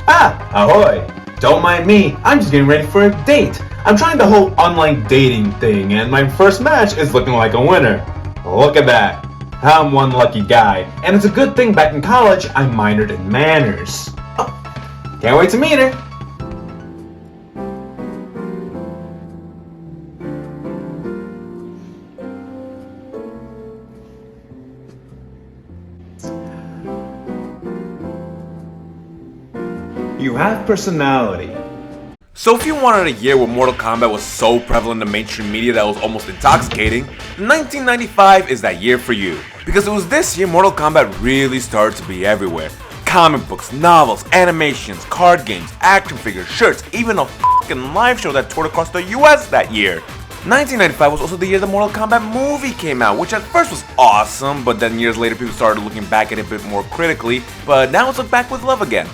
Ah, ahoy! Don't mind me, I'm just getting ready for a date. I'm trying the whole online dating thing, and my first match is looking like a winner. Look at that. I'm one lucky guy, and it's a good thing back in college I minored in manners. Oh, can't wait to meet her. You have personality. So if you wanted a year where Mortal Kombat was so prevalent in the mainstream media that it was almost intoxicating, 1995 is that year for you. Because it was this year Mortal Kombat really started to be everywhere. Comic books, novels, animations, card games, action figures, shirts, even a fucking live show that toured across the US that year. 1995 was also the year the Mortal Kombat movie came out, which at first was awesome, but then years later people started looking back at it a bit more critically, but now it's looked back with love again.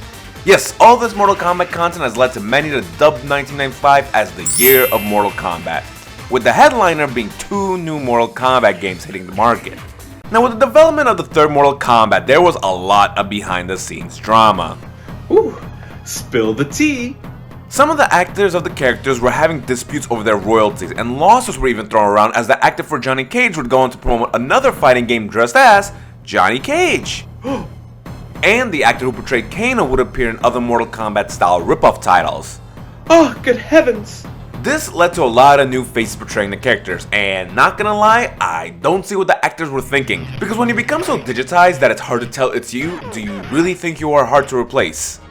Yes, all this Mortal Kombat content has led to many to dub 1995 as the year of Mortal Kombat, with the headliner being 2 new Mortal Kombat games hitting the market. Now with the development of the third Mortal Kombat, there was a lot of behind the scenes drama. Ooh, spill the tea. Some of the actors of the characters were having disputes over their royalties, and lawsuits were even thrown around as the actor for Johnny Cage would go on to promote another fighting game dressed as Johnny Cage. And the actor who portrayed Kano would appear in other Mortal Kombat style ripoff titles. Oh, good heavens! This led to a lot of new faces portraying the characters, and not gonna lie, I don't see what the actors were thinking. Because when you become so digitized that it's hard to tell it's you, do you really think you are hard to replace?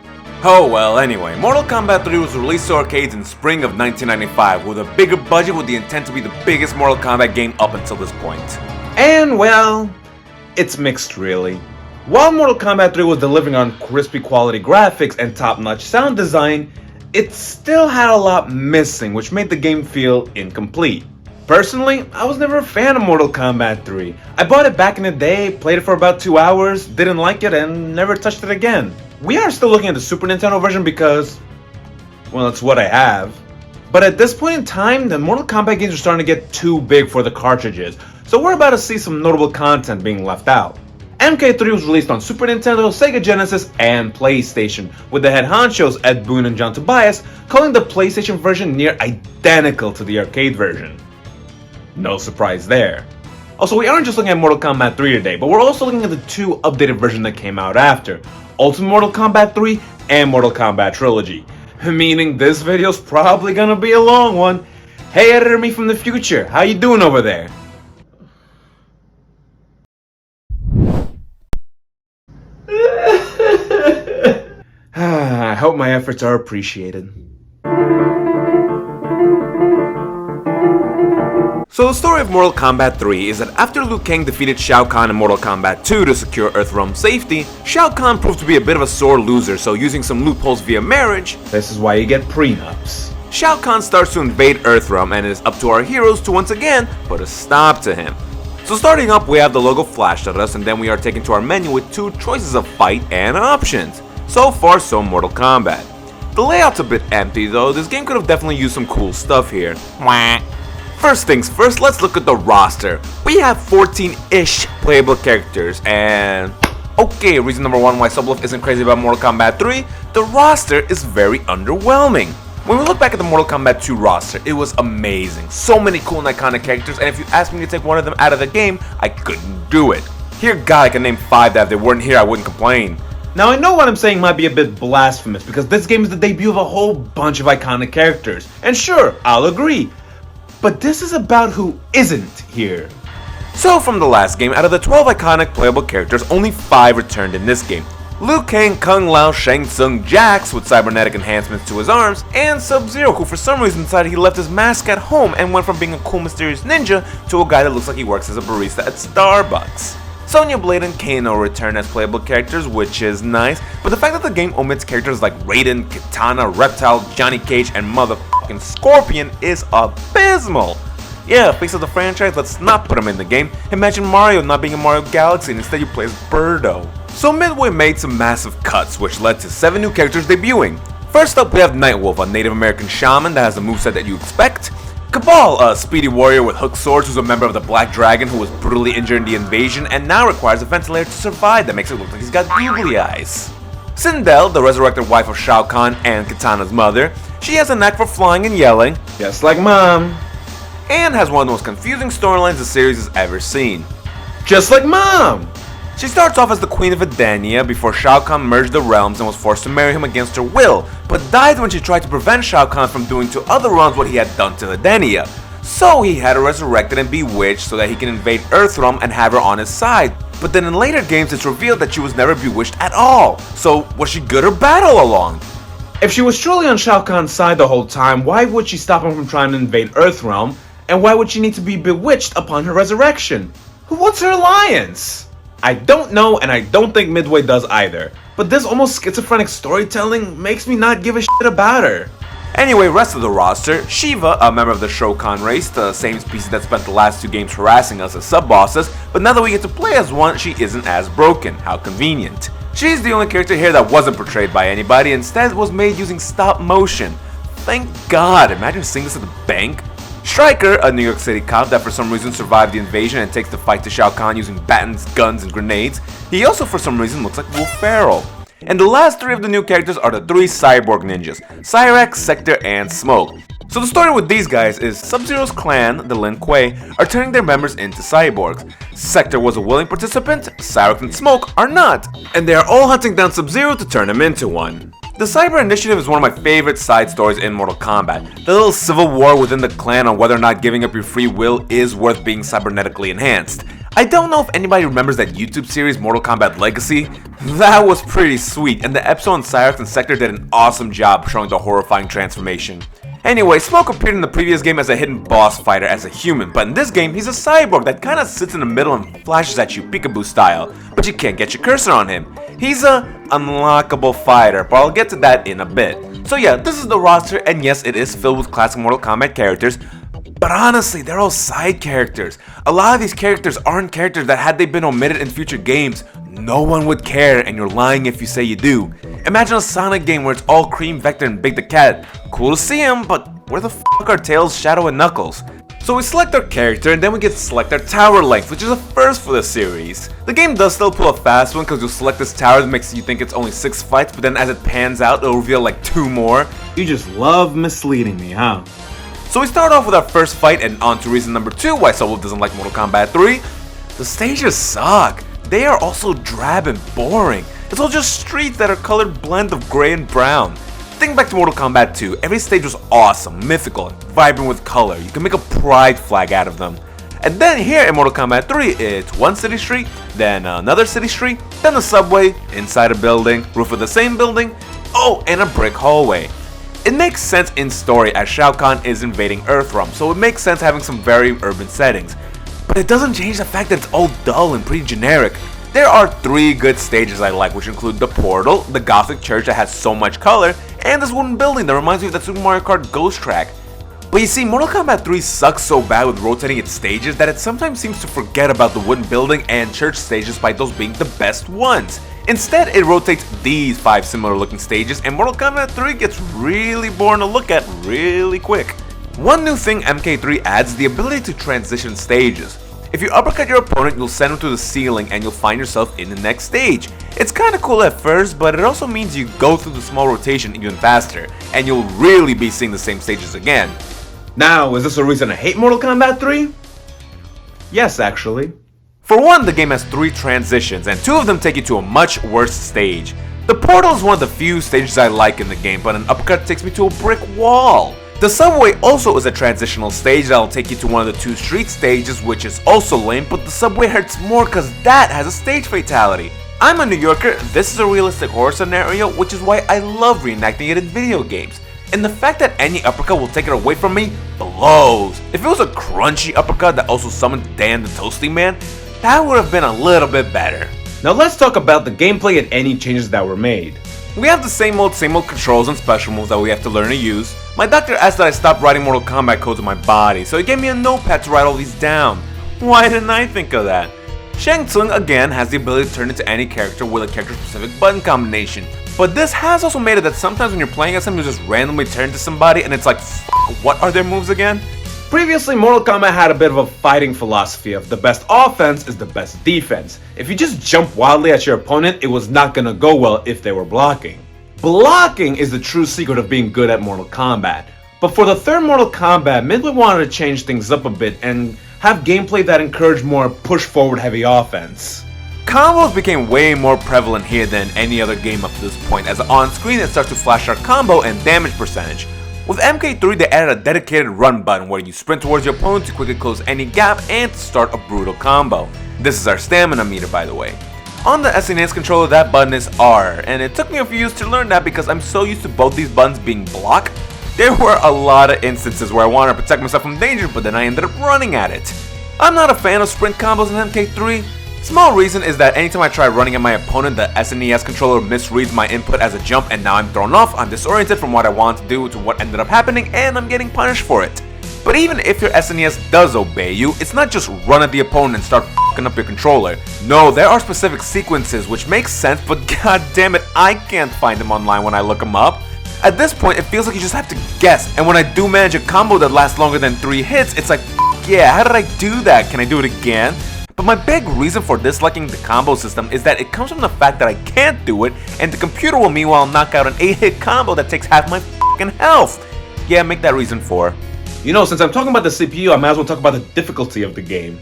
Oh well, anyway, Mortal Kombat 3 was released to arcades in spring of 1995 with a bigger budget with the intent to be the biggest Mortal Kombat game up until this point. And well, it's mixed really. While Mortal Kombat 3 was delivering on crispy quality graphics and top-notch sound design, it still had a lot missing, which made the game feel incomplete. Personally, I was never a fan of Mortal Kombat 3. I bought it back in the day, played it for about 2 hours, didn't like it, and never touched it again. We are still looking at the Super Nintendo version because, well, it's what I have. But at this point in time, the Mortal Kombat games are starting to get too big for the cartridges, so we're about to see some notable content being left out. MK3 was released on Super Nintendo, Sega Genesis, and PlayStation, with the head honchos Ed Boon and John Tobias calling the PlayStation version near identical to the arcade version. No surprise there. Also, we aren't just looking at Mortal Kombat 3 today, but we're also looking at the 2 updated versions that came out after, Ultimate Mortal Kombat 3 and Mortal Kombat Trilogy. Meaning this video's probably gonna be a long one. Hey editor me from the future, how you doing over there? I hope my efforts are appreciated. So the story of Mortal Kombat 3 is that after Liu Kang defeated Shao Kahn in Mortal Kombat 2 to secure Earthrealm safety, Shao Kahn proved to be a bit of a sore loser, so using some loopholes via marriage, This is why you get prenups. Shao Kahn starts to invade Earthrealm, and it is up to our heroes to once again put a stop to him. So starting up, we have the logo flashed at us, and then we are taken to our menu with 2 choices of fight and options. So far, so Mortal Kombat. The layout's a bit empty though, this game could have definitely used some cool stuff here. First things first, let's look at the roster. We have 14-ish playable characters, and okay, reason number 1 why Soblev isn't crazy about Mortal Kombat 3, the roster is very underwhelming. When we look back at the Mortal Kombat 2 roster, it was amazing. So many cool and iconic characters, and if you asked me to take one of them out of the game, I couldn't do it. Here, God, I can name 5 that if they weren't here, I wouldn't complain. Now I know what I'm saying might be a bit blasphemous because this game is the debut of a whole bunch of iconic characters, and sure, I'll agree. But this is about who isn't here. So from the last game, out of the 12 iconic playable characters, only 5 returned in this game. Liu Kang, Kung Lao, Shang Tsung, Jax with cybernetic enhancements to his arms, and Sub-Zero, who for some reason decided he left his mask at home and went from being a cool mysterious ninja to a guy that looks like he works as a barista at Starbucks. Sonya Blade and Kano return as playable characters, which is nice, but the fact that the game omits characters like Raiden, Kitana, Reptile, Johnny Cage, and motherfucking Scorpion is abysmal. Yeah, face of the franchise, let's not put him in the game. Imagine Mario not being in Mario Galaxy and instead you play as Birdo. So Midway made some massive cuts, which led to 7 new characters debuting. First up, we have Nightwolf, a Native American shaman that has the moveset that you expect. Cabal, a speedy warrior with hooked swords who's a member of the Black Dragon who was brutally injured in the invasion and now requires a ventilator to survive that makes it look like he's got googly eyes. Sindel, the resurrected wife of Shao Kahn and Kitana's mother, she has a knack for flying and yelling, Just like Mom. and has one of the most confusing storylines the series has ever seen. Just like Mom! She starts off as the Queen of Edenia before Shao Kahn merged the realms and was forced to marry him against her will, but died when she tried to prevent Shao Kahn from doing to other realms what he had done to Edenia. So he had her resurrected and bewitched so that he can invade Earthrealm and have her on his side. But then in later games it's revealed that she was never bewitched at all. So was she good or bad all along? If she was truly on Shao Kahn's side the whole time, why would she stop him from trying to invade Earthrealm? And why would she need to be bewitched upon her resurrection? What's her alliance? I don't know, and I don't think Midway does either. But this almost schizophrenic storytelling makes me not give a shit about her. Anyway, rest of the roster, Shiva, a member of the Shokan race, the same species that spent the last 2 games harassing us as sub-bosses, but now that we get to play as one, she isn't as broken. How convenient. She's the only character here that wasn't portrayed by anybody, instead was made using stop motion. Thank God, imagine seeing this at the bank. Stryker, a New York City cop that for some reason survived the invasion and takes the fight to Shao Kahn using batons, guns, and grenades. He also for some reason looks like Will Ferrell. And the last 3 of the new characters are the 3 cyborg ninjas, Cyrax, Sector, and Smoke. So the story with these guys is Sub-Zero's clan, the Lin Kuei, are turning their members into cyborgs. Sector was a willing participant, Cyrax and Smoke are not, and they are all hunting down Sub-Zero to turn him into one. The Cyber Initiative is one of my favorite side stories in Mortal Kombat. The little civil war within the clan on whether or not giving up your free will is worth being cybernetically enhanced. I don't know if anybody remembers that YouTube series Mortal Kombat Legacy. That was pretty sweet, and the episode on Cyrax and Sector did an awesome job showing the horrifying transformation. Anyway, Smoke appeared in the previous game as a hidden boss fighter as a human, but in this game he's a cyborg that kinda sits in the middle and flashes at you peekaboo style, but you can't get your cursor on him. He's a unlockable fighter, but I'll get to that in a bit. So yeah, this is the roster, and yes, it is filled with classic Mortal Kombat characters, but honestly, they're all side characters. A lot of these characters aren't characters that had they been omitted in future games, no one would care, and you're lying if you say you do. Imagine a Sonic game where it's all Cream, Vector, and Big the Cat. Cool to see him, but where the fuck are Tails, Shadow, and Knuckles? So we select our character, and then we get to select our tower length, which is a first for the series. The game does still pull a fast one because you'll select this tower that makes you think it's only 6 fights, but then as it pans out, it'll reveal like 2 more. You just love misleading me, huh? So we start off with our first fight, and on to reason number 2 why Soblev doesn't like Mortal Kombat 3. The stages suck. They are also drab and boring. It's all just streets that are colored blend of gray and brown. Think back to Mortal Kombat 2, every stage was awesome, mythical, and vibrant with color. You can make a pride flag out of them. And then here in Mortal Kombat 3, it's one city street, then another city street, then a subway, inside a building, roof of the same building, oh, and a brick hallway. It makes sense in story as Shao Kahn is invading Earthrealm, so it makes sense having some very urban settings. But it doesn't change the fact that it's all dull and pretty generic. There are 3 good stages I like, which include the portal, the Gothic church that has so much color, and this wooden building that reminds me of that Super Mario Kart Ghost track. But you see, Mortal Kombat 3 sucks so bad with rotating its stages that it sometimes seems to forget about the wooden building and church stages despite those being the best ones. Instead, it rotates these 5 similar looking stages, and Mortal Kombat 3 gets really boring to look at really quick. One new thing MK3 adds is the ability to transition stages. If you uppercut your opponent, you'll send him to the ceiling and you'll find yourself in the next stage. It's kinda cool at first, but it also means you go through the small rotation even faster, and you'll really be seeing the same stages again. Now, is this a reason to hate Mortal Kombat 3? Yes, actually. For one, the game has 3 transitions, and 2 of them take you to a much worse stage. The portal is one of the few stages I like in the game, but an uppercut takes me to a brick wall. The subway also is a transitional stage that'll take you to one of the 2 street stages, which is also lame, but the subway hurts more cause that has a stage fatality. I'm a New Yorker, this is a realistic horror scenario, which is why I love reenacting it in video games. And the fact that any uppercut will take it away from me blows. If it was a crunchy uppercut that also summoned Dan the Toasty Man, that would have been a little bit better. Now let's talk about the gameplay and any changes that were made. We have the same old controls and special moves that we have to learn to use. My doctor asked that I stop writing Mortal Kombat codes in my body, so he gave me a notepad to write all these down. Why didn't I think of that? Shang Tsung again has the ability to turn into any character with a character specific button combination. But this has also made it that sometimes when you're playing as him, you just randomly turn to somebody and it's like, what are their moves again? Previously, Mortal Kombat had a bit of a fighting philosophy of the best offense is the best defense. If you just jump wildly at your opponent, it was not gonna go well if they were blocking. Blocking is the true secret of being good at Mortal Kombat. But for the third Mortal Kombat, Midway wanted to change things up a bit and have gameplay that encouraged more push-forward heavy offense. Combos became way more prevalent here than any other game up to this point, as on screen it starts to flash our combo and damage percentage. With MK3 they added a dedicated run button where you sprint towards your opponent to quickly close any gap and to start a brutal combo. This is our stamina meter, by the way. On the SNES controller that button is R, and it took me a few years to learn that because I'm so used to both these buttons being block. There were a lot of instances where I wanted to protect myself from danger, but then I ended up running at it. I'm not a fan of sprint combos in MK3. Small reason is that anytime I try running at my opponent, the SNES controller misreads my input as a jump and now I'm thrown off, I'm disoriented from what I want to do to what ended up happening, and I'm getting punished for it. But even if your SNES does obey you, it's not just run at the opponent and start f***ing up your controller. No, there are specific sequences which make sense, but god damn it, I can't find them online when I look them up. At this point, it feels like you just have to guess, and when I do manage a combo that lasts longer than 3 hits, it's like, yeah, how did I do that? Can I do it again? But my big reason for disliking the combo system is that it comes from the fact that I can't do it, and the computer will meanwhile knock out an 8-hit combo that takes half my f***ing health. Yeah, make that reason 4. You know, since I'm talking about the CPU, I might as well talk about the difficulty of the game.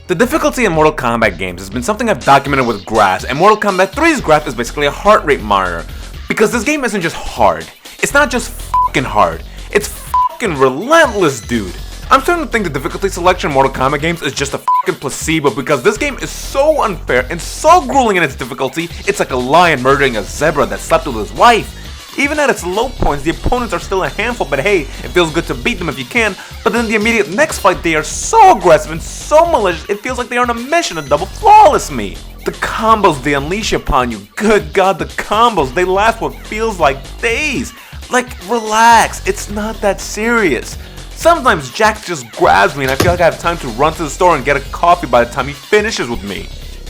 The difficulty in Mortal Kombat games has been something I've documented with graphs, and Mortal Kombat 3's graph is basically a heart rate monitor. Because this game isn't just hard. It's not just f***ing hard. It's f***ing relentless, dude. I'm starting to think the difficulty selection in Mortal Kombat games is just a f***ing placebo because this game is so unfair and so grueling in its difficulty, it's like a lion murdering a zebra that slept with his wife. Even at its low points, the opponents are still a handful, but hey, it feels good to beat them if you can, but then the immediate next fight they are so aggressive and so malicious, it feels like they are on a mission to double flawless me. The combos they unleash upon you, good god, the combos, they last what feels like days. Like, relax, it's not that serious. Sometimes Jack just grabs me and I feel like I have time to run to the store and get a coffee by the time he finishes with me.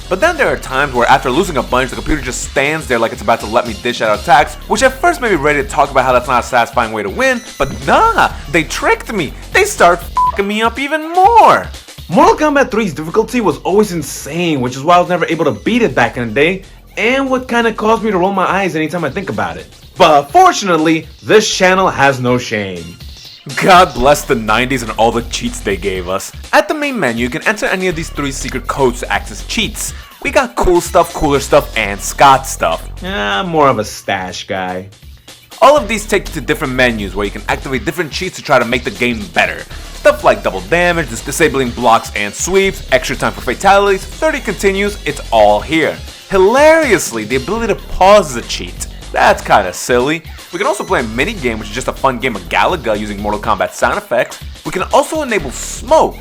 But then there are times where after losing a bunch, the computer just stands there like it's about to let me dish out attacks, which at first made me ready to talk about how that's not a satisfying way to win, but nah, they tricked me. They start f***ing me up even more. Mortal Kombat 3's difficulty was always insane, which is why I was never able to beat it back in the day, and what kinda caused me to roll my eyes anytime I think about it. But fortunately, this channel has no shame. God bless the 90s and all the cheats they gave us. At the main menu, you can enter any of these 3 secret codes to access cheats. We got cool stuff, cooler stuff, and Scott stuff. I'm more of a stash guy. All of these take you to different menus where you can activate different cheats to try to make the game better. Stuff like double damage, disabling blocks and sweeps, extra time for fatalities, 30 continues, it's all here. Hilariously, the ability to pause is a cheat. That's kinda silly. We can also play a mini game, which is just a fun game of Galaga using Mortal Kombat sound effects. We can also enable smoke,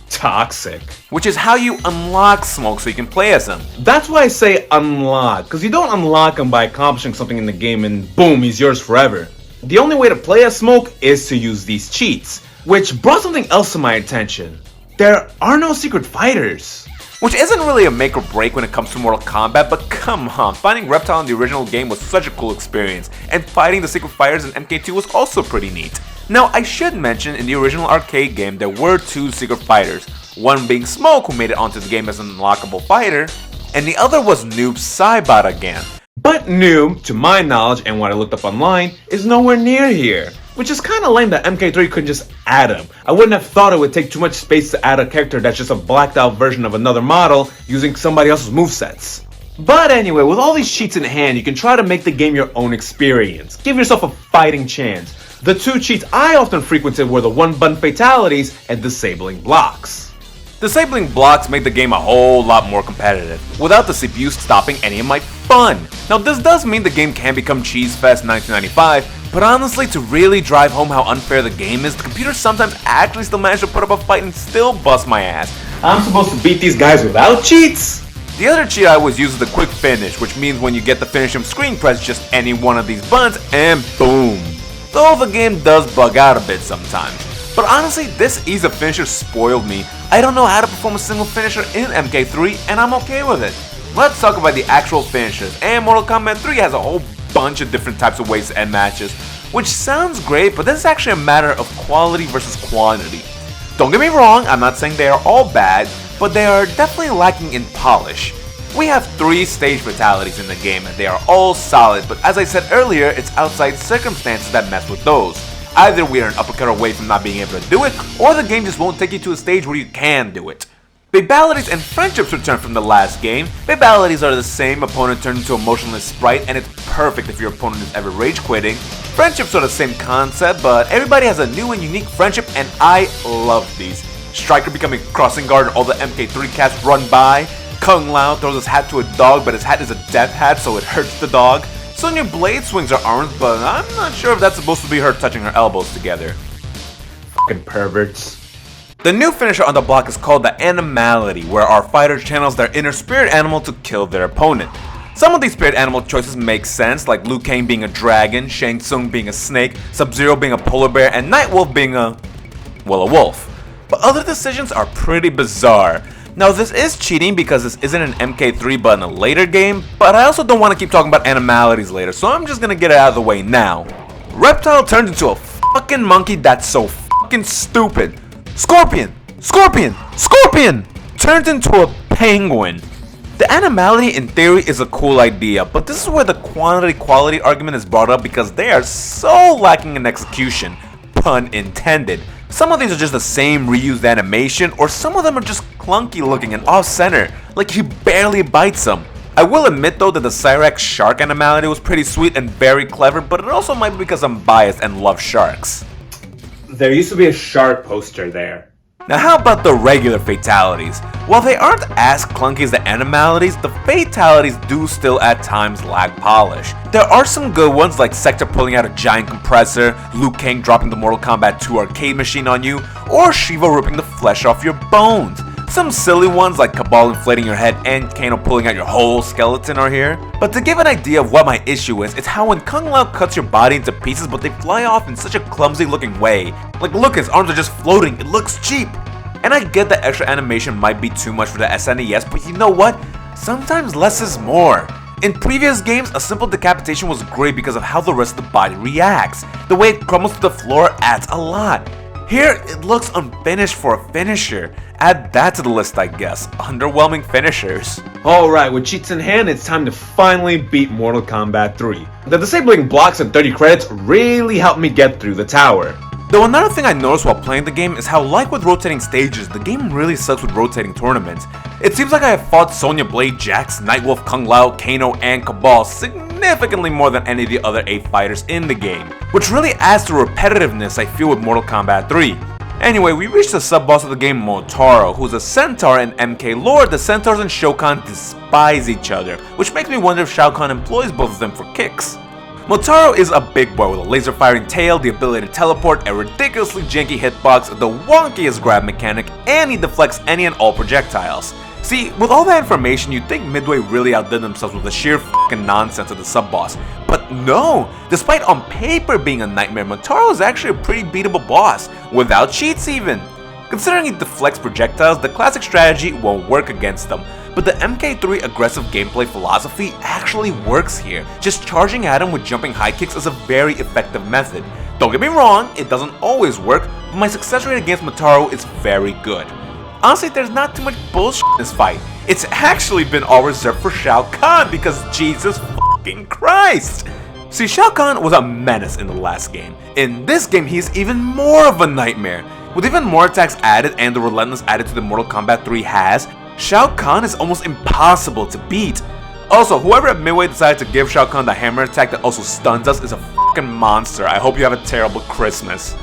Toxic. which is how you unlock smoke so you can play as him. That's why I say unlock, because you don't unlock him by accomplishing something in the game and boom, he's yours forever. The only way to play as Smoke is to use these cheats, which brought something else to my attention. There are no secret fighters. Which isn't really a make or break when it comes to Mortal Kombat, but come on, finding Reptile in the original game was such a cool experience, and fighting the secret fighters in MK2 was also pretty neat. Now, I should mention, in the original arcade game, there were 2 secret fighters, one being Smoke, who made it onto the game as an unlockable fighter, and the other was Noob Saibot again. But Noob, to my knowledge and what I looked up online, is nowhere near here. Which is kinda lame that MK3 couldn't just add him. I wouldn't have thought it would take too much space to add a character that's just a blacked out version of another model using somebody else's movesets. But anyway, with all these cheats in hand, you can try to make the game your own experience. Give yourself a fighting chance. The 2 cheats I often frequented were the 1-button fatalities and disabling blocks. Disabling blocks made the game a whole lot more competitive, without the CPU stopping any of my fun. Now this does mean the game can become Cheese Fest 1995, but honestly, to really drive home how unfair the game is, the computer sometimes actually still managed to put up a fight and still bust my ass. I'm supposed to beat these guys without cheats? The other cheat I always use is the quick finish, which means when you get the finish him screen, press just any one of these buttons and boom. Though the game does bug out a bit sometimes. But honestly, this ease of finisher spoiled me. I don't know how to perform a single finisher in MK3, and I'm okay with it. Let's talk about the actual finishers, and Mortal Kombat 3 has a whole bunch of different types of ways to end matches. which sounds great, but this is actually a matter of quality versus quantity. Don't get me wrong, I'm not saying they are all bad, but they are definitely lacking in polish. We have 3 stage fatalities in the game and they are all solid, but as I said earlier, it's outside circumstances that mess with those. Either we are an uppercut away from not being able to do it, or the game just won't take you to a stage where you can do it. Babalities and friendships return from the last game. Babalities are the same, opponent turned into a motionless sprite, and it's perfect if your opponent is ever rage quitting. Friendships are the same concept, but everybody has a new and unique friendship, and I love these. Striker becoming crossing guard and all the MK3 cats run by. Kung Lao throws his hat to a dog, but his hat is a death hat, so it hurts the dog. Sonya Blade swings her arms, but I'm not sure if that's supposed to be her touching her elbows together. Fucking perverts. The new finisher on the block is called the Animality, where our fighter channels their inner spirit animal to kill their opponent. Some of these spirit animal choices make sense, like Liu Kang being a dragon, Shang Tsung being a snake, Sub-Zero being a polar bear, and Nightwolf being a wolf. But other decisions are pretty bizarre. Now this is cheating because this isn't an MK3 but in a later game, but I also don't want to keep talking about animalities later, so I'm just gonna get it out of the way now. Reptile turns into a fucking monkey that's so fucking stupid. Scorpion! Scorpion! Scorpion! Turns into a penguin. The animality in theory is a cool idea, but this is where the quantity-quality argument is brought up because they are so lacking in execution. Pun intended. Some of these are just the same reused animation, or some of them are just clunky looking and off-center, like he barely bites them. I will admit though that the Cyrax shark animality was pretty sweet and very clever, but it also might be because I'm biased and love sharks. There used to be a shark poster there. Now how about the regular fatalities? While they aren't as clunky as the animalities, the fatalities do still at times lack polish. There are some good ones like Sector pulling out a giant compressor, Liu Kang dropping the Mortal Kombat 2 arcade machine on you, or Shiva ripping the flesh off your bones. Some silly ones like Cabal inflating your head and Kano pulling out your whole skeleton are here. But to give an idea of what my issue is, it's how when Kung Lao cuts your body into pieces but they fly off in such a clumsy looking way. Like look, his arms are just floating, it looks cheap. And I get that extra animation might be too much for the SNES, but you know what? Sometimes less is more. In previous games, a simple decapitation was great because of how the rest of the body reacts. The way it crumbles to the floor adds a lot. Here, it looks unfinished for a finisher. Add that to the list, I guess. Underwhelming finishers. Alright, with cheats in hand, it's time to finally beat Mortal Kombat 3. The disabling blocks and 30 credits really helped me get through the tower. Though another thing I noticed while playing the game is how, like with rotating stages, the game really sucks with rotating tournaments. It seems like I have fought Sonya Blade, Jax, Nightwolf, Kung Lao, Kano, and Cabal significantly more than any of the other 8 fighters in the game, which really adds to repetitiveness I feel with Mortal Kombat 3. Anyway, we reached the sub-boss of the game, Motaro, who's a centaur, and MK lore, the centaurs and Shao Kahn despise each other, which makes me wonder if Shao Kahn employs both of them for kicks. Motaro is a big boy with a laser firing tail, the ability to teleport, a ridiculously janky hitbox, the wonkiest grab mechanic, and he deflects any and all projectiles. See, with all that information, you'd think Midway really outdid themselves with the sheer fucking nonsense of the sub-boss. But no! Despite on paper being a nightmare, Motaro is actually a pretty beatable boss, without cheats even. Considering he deflects projectiles, the classic strategy won't work against them. But the MK3 aggressive gameplay philosophy actually works here. Just charging at him with jumping high kicks is a very effective method. Don't get me wrong, it doesn't always work, but my success rate against Motaro is very good. Honestly, there's not too much bullshit in this fight. It's actually been all reserved for Shao Kahn because Jesus fucking Christ! See, Shao Kahn was a menace in the last game. In this game, he's even more of a nightmare. With even more attacks added and the relentless attitude that Mortal Kombat 3 has, Shao Kahn is almost impossible to beat. Also, whoever at Midway decided to give Shao Kahn the hammer attack that also stuns us is a fucking monster. I hope you have a terrible Christmas.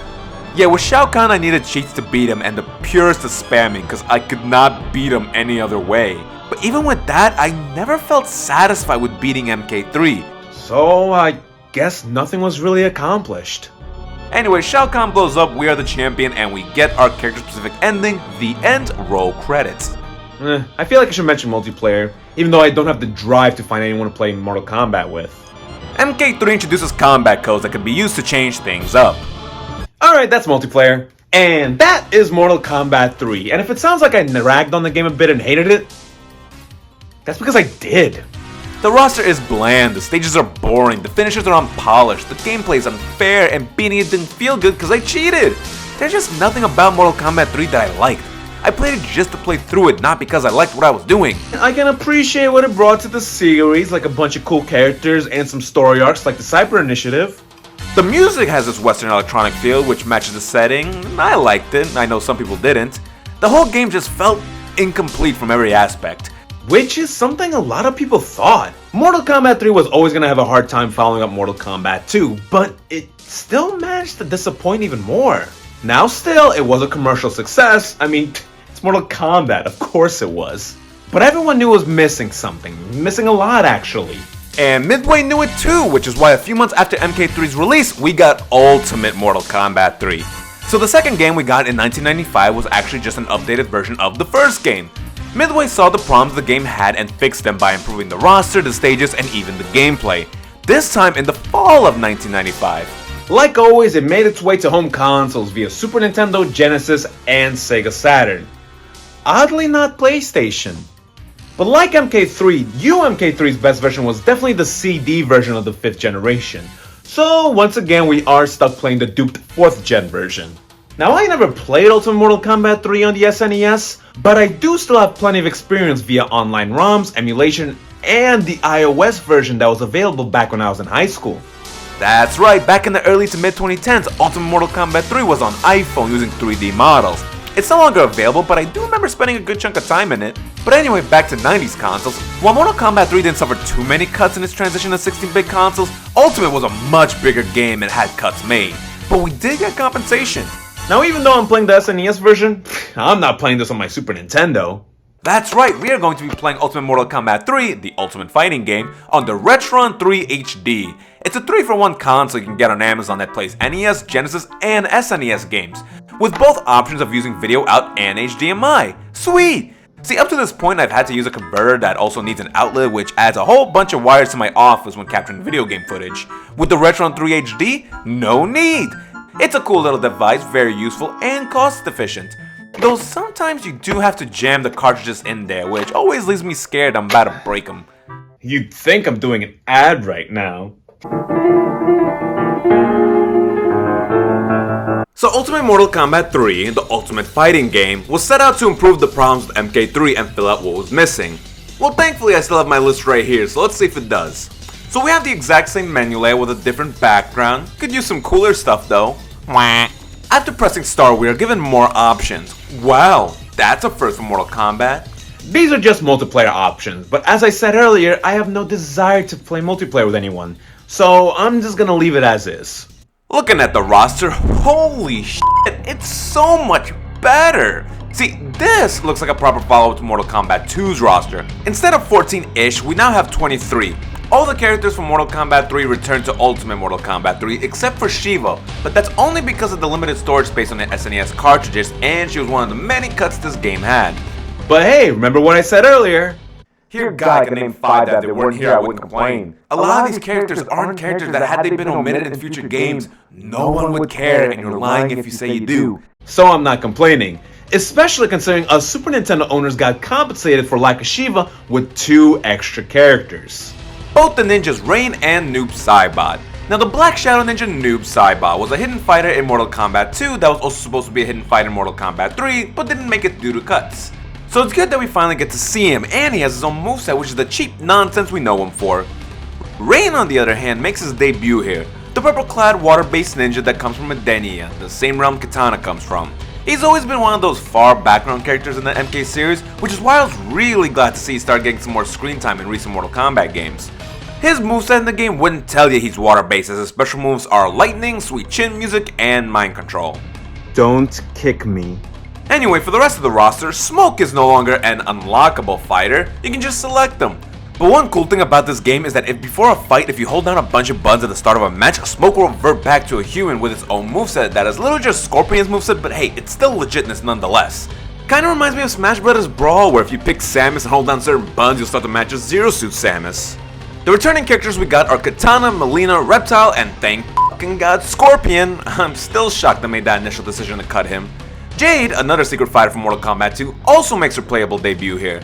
Yeah, with Shao Kahn I needed cheats to beat him and the purest to spam me because I could not beat him any other way. But even with that, I never felt satisfied with beating MK3. So I guess nothing was really accomplished. Anyway, Shao Kahn blows up, we are the champion, and we get our character-specific ending, the end, roll credits. I feel like I should mention multiplayer, even though I don't have the drive to find anyone to play Mortal Kombat with. MK3 introduces combat codes that can be used to change things up. Alright, that's multiplayer. And that is Mortal Kombat 3. And if it sounds like I ragged on the game a bit and hated it, that's because I did. The roster is bland, the stages are boring, the finishers are unpolished, the gameplay is unfair, and beating it didn't feel good because I cheated. There's just nothing about Mortal Kombat 3 that I liked. I played it just to play through it, not because I liked what I was doing. I can appreciate what it brought to the series, like a bunch of cool characters and some story arcs like the Cyber Initiative. The music has this Western electronic feel which matches the setting. I liked it, I know some people didn't. The whole game just felt incomplete from every aspect. Which is something a lot of people thought. Mortal Kombat 3 was always going to have a hard time following up Mortal Kombat 2, but it still managed to disappoint even more. Now still, it was a commercial success. I mean, it's Mortal Kombat, of course it was. But everyone knew it was missing something, missing a lot actually. And Midway knew it too, which is why a few months after MK3's release, we got Ultimate Mortal Kombat 3. So the second game we got in 1995 was actually just an updated version of the first game. Midway saw the problems the game had and fixed them by improving the roster, the stages, and even the gameplay. This time in the fall of 1995. Like always, it made its way to home consoles via Super Nintendo, Genesis, and Sega Saturn. Oddly not PlayStation. But like MK3, UMK3's best version was definitely the CD version of the 5th generation. So once again we are stuck playing the duped 4th gen version. Now I never played Ultimate Mortal Kombat 3 on the SNES, but I do still have plenty of experience via online ROMs, emulation, and the iOS version that was available back when I was in high school. That's right, back in the early to mid 2010s, Ultimate Mortal Kombat 3 was on iPhone using 3D models. It's no longer available, but I do remember spending a good chunk of time in it. But anyway, back to 90s consoles. While Mortal Kombat 3 didn't suffer too many cuts in its transition to 16-bit consoles, Ultimate was a much bigger game and had cuts made. But we did get compensation. Now even though I'm playing the SNES version, I'm not playing this on my Super Nintendo. That's right, we are going to be playing Ultimate Mortal Kombat 3, the Ultimate Fighting game, on the Retron 3 HD. It's a 3-for-1 console you can get on Amazon that plays NES, Genesis, and SNES games, with both options of using video out and HDMI. Sweet! See, up to this point I've had to use a converter that also needs an outlet, which adds a whole bunch of wires to my office when capturing video game footage. With the Retron 3 HD, no need! It's a cool little device, very useful and cost efficient. Though sometimes you do have to jam the cartridges in there, which always leaves me scared I'm about to break them. You'd think I'm doing an ad right now. So Ultimate Mortal Kombat 3, the Ultimate Fighting game, was set out to improve the problems with MK3 and fill out what was missing. Well, thankfully I still have my list right here, so let's see if it does. So we have the exact same menu layout with a different background. Could use some cooler stuff though. After pressing start, we are given more options. Wow, that's a first for Mortal Kombat. These are just multiplayer options, but as I said earlier, I have no desire to play multiplayer with anyone, so I'm just gonna leave it as is. Looking at the roster, holy shit, it's so much better! See, this looks like a proper follow-up to Mortal Kombat 2's roster. Instead of 14-ish, we now have 23. All the characters from Mortal Kombat 3 returned to Ultimate Mortal Kombat 3 except for Shiva, but that's only because of the limited storage space on the SNES cartridges, and she was one of the many cuts this game had. But hey, remember what I said earlier? Here, God, I can name 5 that they weren't here, I wouldn't complain. A lot of these characters aren't characters that had they been omitted in future games, no one would care, and you're lying if you say you do. So I'm not complaining, especially considering us Super Nintendo owners got compensated for lack of Shiva with 2 extra characters. Both the ninjas Rain and Noob Saibot. Now the Black Shadow Ninja Noob Saibot was a hidden fighter in Mortal Kombat 2 that was also supposed to be a hidden fighter in Mortal Kombat 3, but didn't make it due to cuts. So it's good that we finally get to see him, and he has his own moveset, which is the cheap nonsense we know him for. Rain, on the other hand, makes his debut here, the purple-clad water-based ninja that comes from Edenia, the same realm Katana comes from. He's always been one of those far background characters in the MK series, which is why I was really glad to see he start getting some more screen time in recent Mortal Kombat games. His moveset in the game wouldn't tell you he's water-based, as his special moves are lightning, sweet chin music, and mind control. Don't kick me. Anyway, for the rest of the roster, Smoke is no longer an unlockable fighter, you can just select them. But one cool thing about this game is that if before a fight, if you hold down a bunch of buttons at the start of a match, Smoke will revert back to a human with its own moveset that is literally just Scorpion's moveset, but hey, it's still legitness nonetheless. Kinda reminds me of Smash Bros. Brawl, where if you pick Samus and hold down certain buttons, you'll start the match as Zero Suit Samus. The returning characters we got are Katana, Melina, Reptile, and thank fucking God, Scorpion. I'm still shocked I made that initial decision to cut him. Jade, another secret fighter from Mortal Kombat 2, also makes her playable debut here.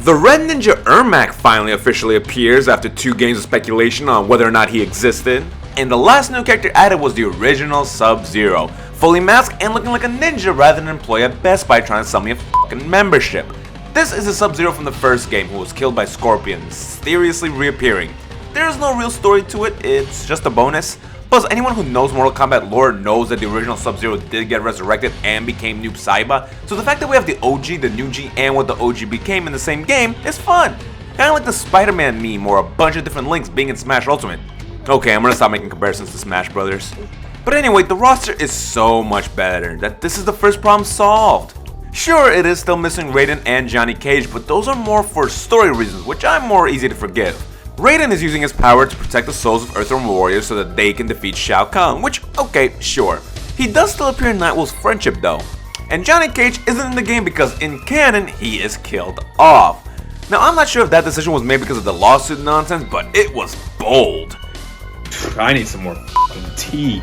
The Red Ninja Ermac finally officially appears after 2 games of speculation on whether or not he existed. And the last new character added was the original Sub-Zero, fully masked and looking like a ninja rather than an employee at Best Buy trying to sell me a fucking membership. This is the Sub-Zero from the first game who was killed by Scorpion, mysteriously reappearing. There is no real story to it, it's just a bonus. Plus, anyone who knows Mortal Kombat lore knows that the original Sub-Zero did get resurrected and became Noob Saiba, so the fact that we have the OG, the new G, and what the OG became in the same game is fun. Kinda like the Spider-Man meme or a bunch of different links being in Smash Ultimate. Okay, I'm gonna stop making comparisons to Smash Brothers. But anyway, the roster is so much better that this is the first problem solved. Sure, it is still missing Raiden and Johnny Cage, but those are more for story reasons, which I'm more easy to forgive. Raiden is using his power to protect the souls of Earthrealm warriors so that they can defeat Shao Kahn, which, okay, sure. He does still appear in Nightwolf's friendship though. And Johnny Cage isn't in the game because in canon, he is killed off. Now, I'm not sure if that decision was made because of the lawsuit nonsense, but it was bold. I need some more fucking tea.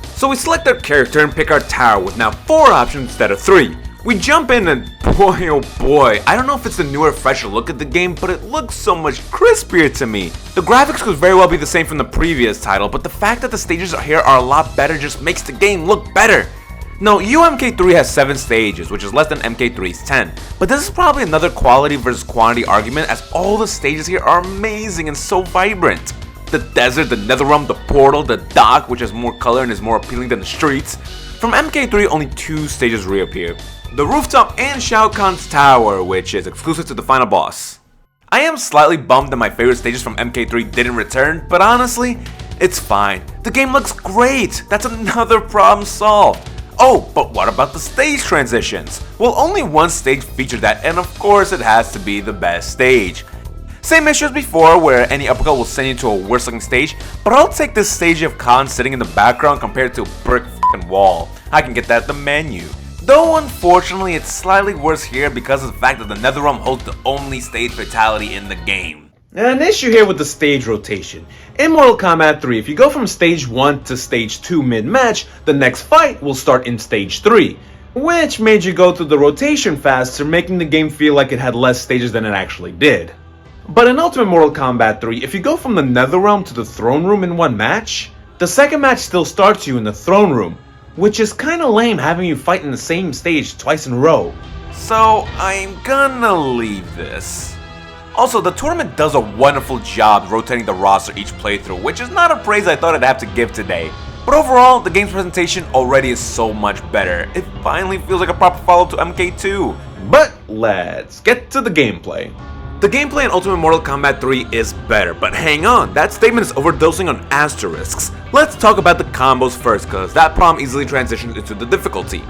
So we select our character and pick our tower with now 4 options instead of 3. We jump in and boy oh boy, I don't know if it's the newer fresher look at the game, but it looks so much crispier to me. The graphics could very well be the same from the previous title, but the fact that the stages here are a lot better just makes the game look better. No, UMK3 has 7 stages, which is less than MK3's 10, but this is probably another quality versus quantity argument as all the stages here are amazing and so vibrant. The desert, the Netherrealm, the portal, the dock, which has more color and is more appealing than the streets. From MK3, only 2 stages reappear. The rooftop and Shao Kahn's tower, which is exclusive to the final boss. I am slightly bummed that my favorite stages from MK3 didn't return, but honestly, it's fine. The game looks great! That's another problem solved. Oh, but what about the stage transitions? Well, only one stage featured that, and of course it has to be the best stage. Same issue as before, where any uppercut will send you to a worse looking stage, but I'll take this stage of Khan sitting in the background compared to a brick f***ing wall. I can get that at the menu. Though unfortunately it's slightly worse here because of the fact that the Netherrealm holds the only stage fatality in the game. An issue here with the stage rotation. In Mortal Kombat 3, if you go from stage 1 to stage 2 mid-match, the next fight will start in stage 3, which made you go through the rotation faster, making the game feel like it had less stages than it actually did. But in Ultimate Mortal Kombat 3, if you go from the Netherrealm to the Throne Room in one match, the second match still starts you in the Throne Room, which is kinda lame having you fight in the same stage twice in a row. So I'm gonna leave this. Also, the tournament does a wonderful job rotating the roster each playthrough, which is not a praise I thought I'd have to give today. But overall, the game's presentation already is so much better. It finally feels like a proper follow-up to MK2. But let's get to the gameplay. The gameplay in Ultimate Mortal Kombat 3 is better, but hang on, that statement is overdosing on asterisks. Let's talk about the combos first, cause that problem easily transitions into the difficulty.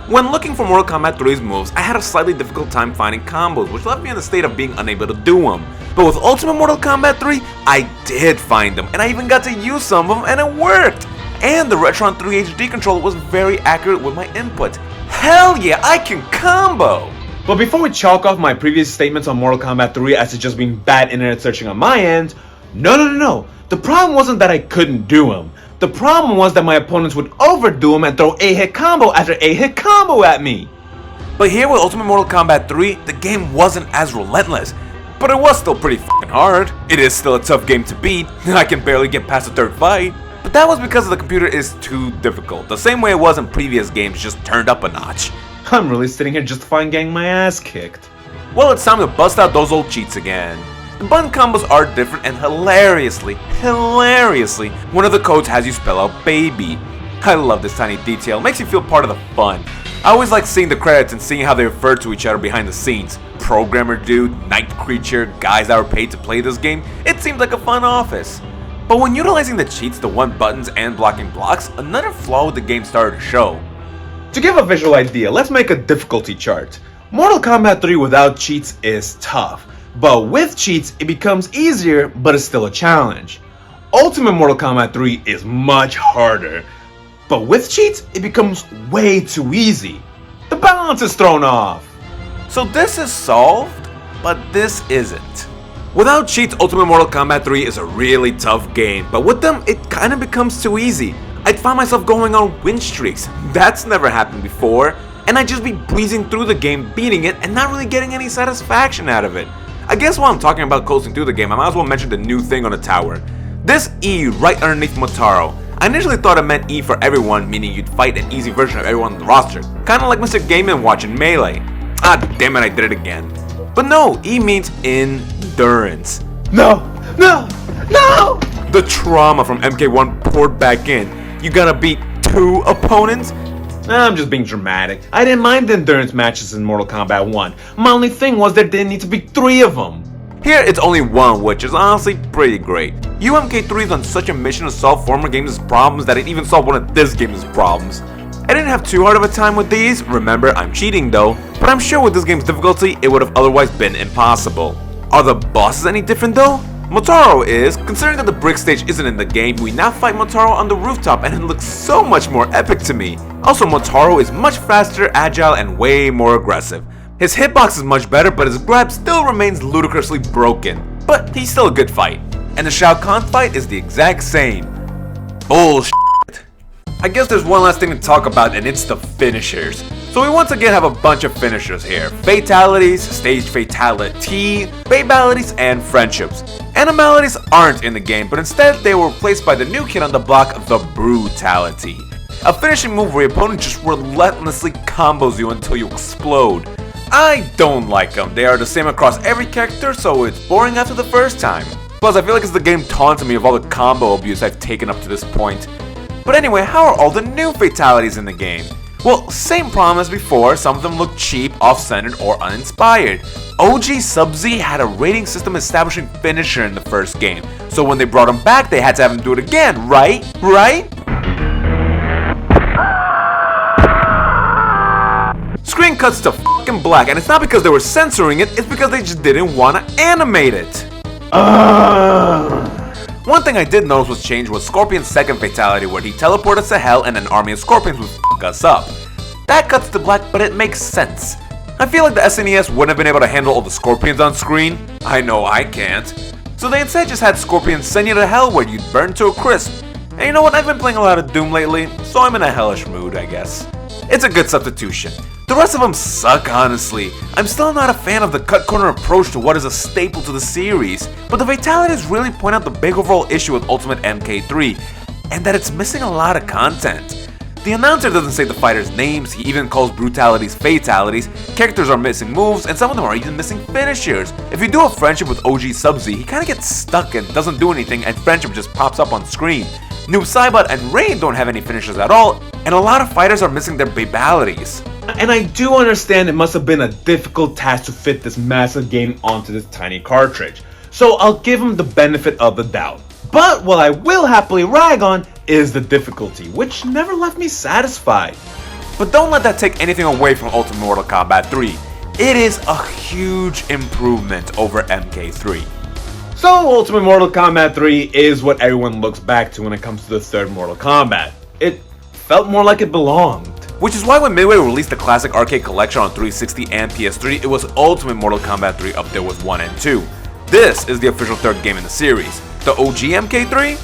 When looking for Mortal Kombat 3's moves, I had a slightly difficult time finding combos, which left me in a state of being unable to do them. But with Ultimate Mortal Kombat 3, I did find them, and I even got to use some of them, and it worked! And the Retron 3 HD controller was very accurate with my input. Hell yeah, I can combo! But before we chalk off my previous statements on Mortal Kombat 3 as it just being bad internet searching on my end, no. The problem wasn't that I couldn't do them. The problem was that my opponents would overdo them and throw a-hit combo after a-hit combo at me. But here with Ultimate Mortal Kombat 3, the game wasn't as relentless, but it was still pretty f***ing hard. It is still a tough game to beat, and I can barely get past the third fight. But that was because the computer is too difficult, the same way it was in previous games, just turned up a notch. I'm really sitting here justifying getting my ass kicked. Well, it's time to bust out those old cheats again. The button combos are different and hilariously, one of the codes has you spell out baby. I love this tiny detail, it makes you feel part of the fun. I always like seeing the credits and seeing how they refer to each other behind the scenes. Programmer dude, night creature, guys that were paid to play this game, it seemed like a fun office. But when utilizing the cheats to one buttons and blocking blocks, another flaw with the game started to show. To give a visual idea, let's make a difficulty chart. Mortal Kombat 3 without cheats is tough, but with cheats it becomes easier, but it's still a challenge. Ultimate Mortal Kombat 3 is much harder, but with cheats it becomes way too easy. The balance is thrown off. So this is solved, but this isn't. Without cheats, Ultimate Mortal Kombat 3 is a really tough game, but with them it kinda becomes too easy. I'd find myself going on win streaks. That's never happened before. And I'd just be breezing through the game, beating it, and not really getting any satisfaction out of it. I guess while I'm talking about coasting through the game, I might as well mention the new thing on the tower. This E right underneath Motaro. I initially thought it meant E for everyone, meaning you'd fight an easy version of everyone on the roster. Kinda like Mr. Game & Watch in Melee. Ah, damn it, I did it again. But no, E means endurance. No! The trauma from MK1 poured back in. You gotta beat 2 opponents? I'm just being dramatic. I didn't mind the endurance matches in Mortal Kombat 1. My only thing was there didn't need to be 3 of them. Here it's only 1, which is honestly pretty great. UMK3 is on such a mission to solve former games' problems that it even solved one of this game's problems. I didn't have too hard of a time with these, remember I'm cheating though, but I'm sure with this game's difficulty it would have otherwise been impossible. Are the bosses any different though? Motaro is. Considering that the brick stage isn't in the game, we now fight Motaro on the rooftop and it looks so much more epic to me. Also, Motaro is much faster, agile, and way more aggressive. His hitbox is much better, but his grab still remains ludicrously broken. But he's still a good fight. And the Shao Kahn fight is the exact same. Bullshit. I guess there's one last thing to talk about and it's the finishers. So we once again have a bunch of finishers here. Fatalities, stage fatality, babalities, and friendships. Animalities aren't in the game, but instead they were replaced by the new kid on the block, the brutality. A finishing move where your opponent just relentlessly combos you until you explode. I don't like them. They are the same across every character, so it's boring after the first time. Plus, I feel like it's the game taunting me of all the combo abuse I've taken up to this point. But anyway, how are all the new fatalities in the game? Well, same problem as before, some of them look cheap, off-centered, or uninspired. OG Sub-Z had a rating system establishing finisher in the first game, so when they brought him back, they had to have him do it again, right? Screen cuts to fucking black, and it's not because they were censoring it, it's because they just didn't want to animate it. One thing I did notice was changed was Scorpion's second fatality where he teleported us to hell and an army of scorpions would fuck us up. That cuts to black, but it makes sense. I feel like the SNES wouldn't have been able to handle all the scorpions on screen. I know I can't. So they instead just had scorpions send you to hell where you'd burn to a crisp. And you know what, I've been playing a lot of Doom lately, so I'm in a hellish mood, I guess. It's a good substitution. The rest of them suck, honestly. I'm still not a fan of the cut corner approach to what is a staple to the series, but the fatalities really point out the big overall issue with Ultimate MK3, and that it's missing a lot of content. The announcer doesn't say the fighters' names, he even calls brutalities fatalities, characters are missing moves, and some of them are even missing finishers. If you do a friendship with OG Sub-Z, he kinda gets stuck and doesn't do anything and friendship just pops up on screen. Noob Saibot and Rain don't have any finishers at all, and a lot of fighters are missing their babalities. And I do understand it must have been a difficult task to fit this massive game onto this tiny cartridge, so I'll give him the benefit of the doubt. But what I will happily rag on is the difficulty, which never left me satisfied. But don't let that take anything away from Ultimate Mortal Kombat 3. It is a huge improvement over MK3. So Ultimate Mortal Kombat 3 is what everyone looks back to when it comes to the third Mortal Kombat. It felt more like it belonged. Which is why when Midway released the classic arcade collection on 360 and PS3, it was Ultimate Mortal Kombat 3 up there with 1 and 2. This is the official third game in the series. The OG MK3?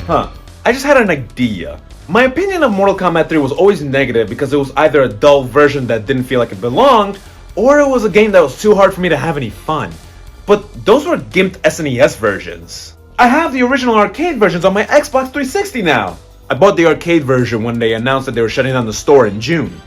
I just had an idea. My opinion of Mortal Kombat 3 was always negative because it was either a dull version that didn't feel like it belonged, or it was a game that was too hard for me to have any fun. But those were gimped SNES versions. I have the original arcade versions on my Xbox 360 now. I bought the arcade version when they announced that they were shutting down the store in June.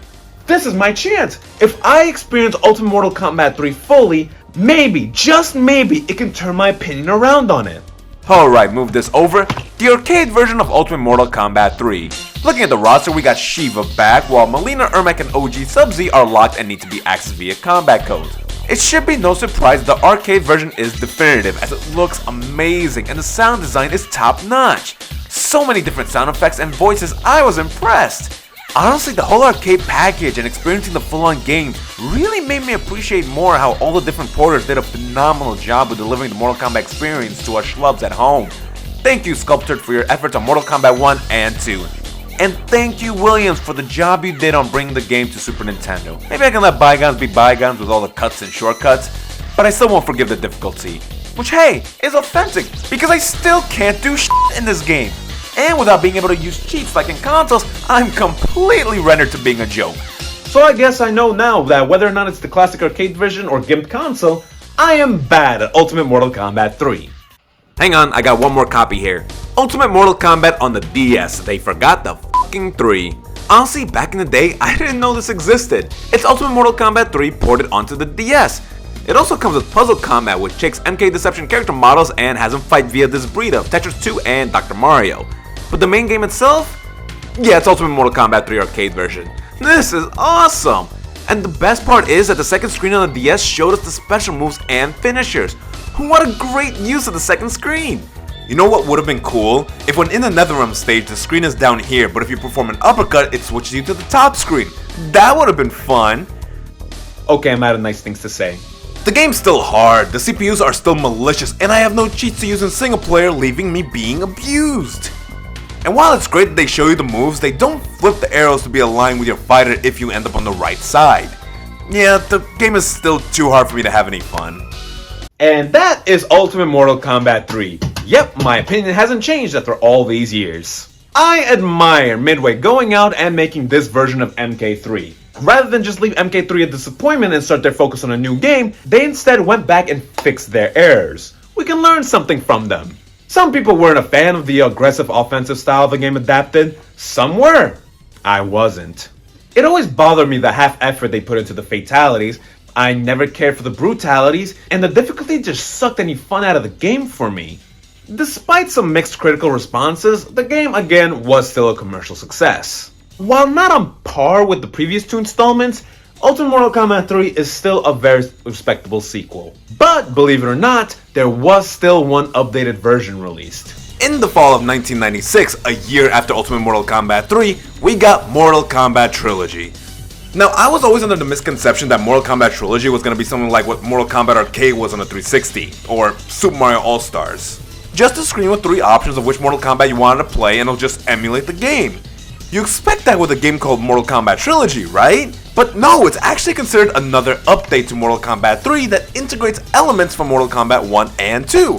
This is my chance. If I experience Ultimate Mortal Kombat 3 fully, maybe, just maybe, it can turn my opinion around on it. Alright, move this over. The arcade version of Ultimate Mortal Kombat 3. Looking at the roster, we got Shiva back, while Melina, Ermac, and OG Sub-Z are locked and need to be accessed via combat code. It should be no surprise the arcade version is definitive, as it looks amazing and the sound design is top notch. So many different sound effects and voices, I was impressed. Honestly, the whole arcade package and experiencing the full-on game really made me appreciate more how all the different porters did a phenomenal job with delivering the Mortal Kombat experience to us schlubs at home. Thank you, Sculpted, for your efforts on Mortal Kombat 1 and 2. And thank you, Williams, for the job you did on bringing the game to Super Nintendo. Maybe I can let bygones be bygones with all the cuts and shortcuts, but I still won't forgive the difficulty. Which, hey, is authentic, because I still can't do shit in this game. And without being able to use cheats like in consoles, I'm completely rendered to being a joke. So I guess I know now that whether or not it's the classic arcade version or gimped console, I am bad at Ultimate Mortal Kombat 3. Hang on, I got one more copy here. Ultimate Mortal Kombat on the DS. They forgot the fucking 3. Honestly, back in the day, I didn't know this existed. It's Ultimate Mortal Kombat 3 ported onto the DS. It also comes with Puzzle Combat, which takes MK Deception character models and has them fight via this breed of Tetris 2 and Dr. Mario. But the main game itself? Yeah, it's Ultimate Mortal Kombat 3 arcade version. This is awesome! And the best part is that the second screen on the DS showed us the special moves and finishers. What a great use of the second screen! You know what would have been cool? If when in the Netherrealm stage the screen is down here, but if you perform an uppercut it switches you to the top screen. That would have been fun! Okay, I'm out of nice things to say. The game's still hard, the CPUs are still malicious, and I have no cheats to use in single player, leaving me being abused. And while it's great that they show you the moves, they don't flip the arrows to be aligned with your fighter if you end up on the right side. Yeah, the game is still too hard for me to have any fun. And that is Ultimate Mortal Kombat 3. Yep, my opinion hasn't changed after all these years. I admire Midway going out and making this version of MK3. Rather than just leave MK3 a disappointment and start their focus on a new game, they instead went back and fixed their errors. We can learn something from them. Some people weren't a fan of the aggressive offensive style the game adapted. Some were. I wasn't. It always bothered me the half effort they put into the fatalities. I never cared for the brutalities, and the difficulty just sucked any fun out of the game for me. Despite some mixed critical responses, the game again was still a commercial success. While not on par with the previous two installments, Ultimate Mortal Kombat 3 is still a very respectable sequel. But believe it or not, there was still one updated version released. In the fall of 1996, a year after Ultimate Mortal Kombat 3, we got Mortal Kombat Trilogy. Now, I was always under the misconception that Mortal Kombat Trilogy was going to be something like what Mortal Kombat Arcade was on the 360, or Super Mario All-Stars. Just a screen with 3 options of which Mortal Kombat you wanted to play and it'll just emulate the game. You expect that with a game called Mortal Kombat Trilogy, right? But no, it's actually considered another update to Mortal Kombat 3 that integrates elements from Mortal Kombat 1 and 2.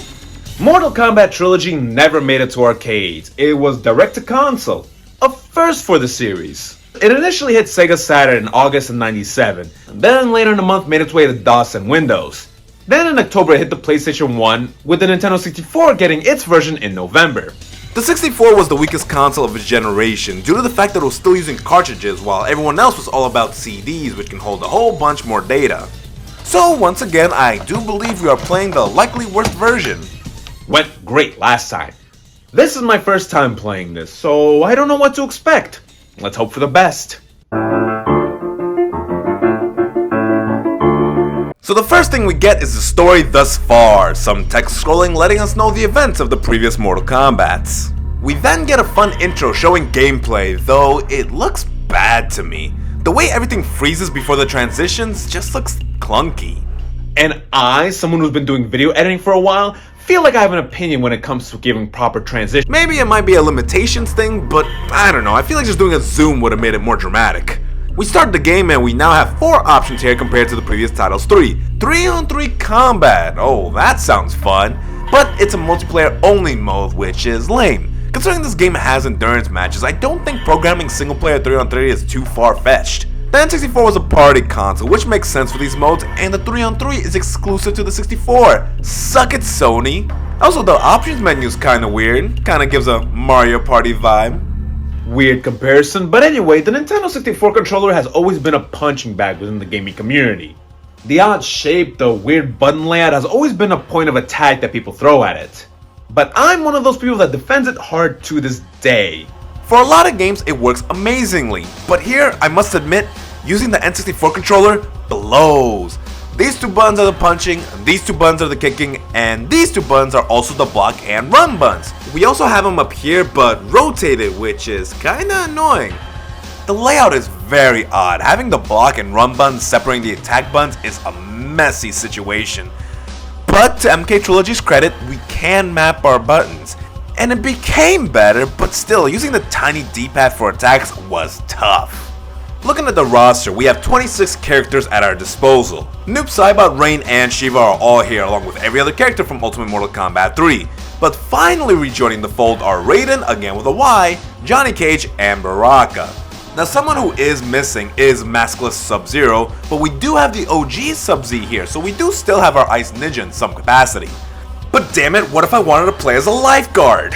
Mortal Kombat Trilogy never made it to arcades. It was direct to console, a first for the series. It initially hit Sega Saturn in August of '97, then later in the month made its way to DOS and Windows. Then in October it hit the PlayStation 1, with the Nintendo 64 getting its version in November. The 64 was the weakest console of its generation due to the fact that it was still using cartridges while everyone else was all about CDs, which can hold a whole bunch more data. So once again, I do believe we are playing the likely worst version. Went great last time. This is my first time playing this, so I don't know what to expect. Let's hope for the best. So the first thing we get is the story thus far, some text scrolling letting us know the events of the previous Mortal Kombats. We then get a fun intro showing gameplay, though it looks bad to me. The way everything freezes before the transitions just looks clunky. And I, someone who's been doing video editing for a while, feel like I have an opinion when it comes to giving proper transition. Maybe it might be a limitations thing, but I don't know, I feel like just doing a zoom would have made it more dramatic. We start the game and we now have 4 options here compared to the previous title's 3. 3-on-3 combat, oh that sounds fun, but it's a multiplayer only mode, which is lame. Considering this game has endurance matches, I don't think programming single player 3-on-3 is too far-fetched. The N64 was a party console, which makes sense for these modes, and the 3-on-3 is exclusive to the 64. Suck it, Sony! Also, the options menu is kinda weird, kinda gives a Mario Party vibe. Weird comparison, but anyway, the Nintendo 64 controller has always been a punching bag within the gaming community. The odd shape, the weird button layout has always been a point of attack that people throw at it. But I'm one of those people that defends it hard to this day. For a lot of games, it works amazingly, but here, I must admit, using the N64 controller blows. These 2 buttons are the punching, these 2 buttons are the kicking, and these 2 buttons are also the block and run buttons. We also have them up here, but rotated, which is kinda annoying. The layout is very odd. Having the block and run buttons separating the attack buttons is a messy situation. But to MK Trilogy's credit, we can map our buttons. And it became better, but still, using the tiny D-pad for attacks was tough. Looking at the roster, we have 26 characters at our disposal. Noob Saibot, Rain, and Shiva are all here along with every other character from Ultimate Mortal Kombat 3. But finally rejoining the fold are Raiden, again with a Y, Johnny Cage, and Baraka. Now someone who is missing is Maskless Sub-Zero, but we do have the OG Sub-Z here, so we do still have our Ice Ninja in some capacity. But damn it, what if I wanted to play as a lifeguard?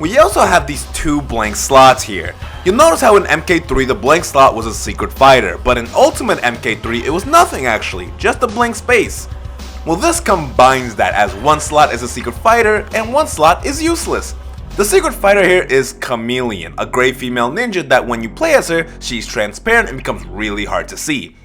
We also have these two blank slots here. You'll notice how in MK3 the blank slot was a secret fighter, but in Ultimate MK3 it was nothing actually, just a blank space. Well, this combines that, as one slot is a secret fighter and one slot is useless. The secret fighter here is Chameleon, a grey female ninja that when you play as her, she's transparent and becomes really hard to see.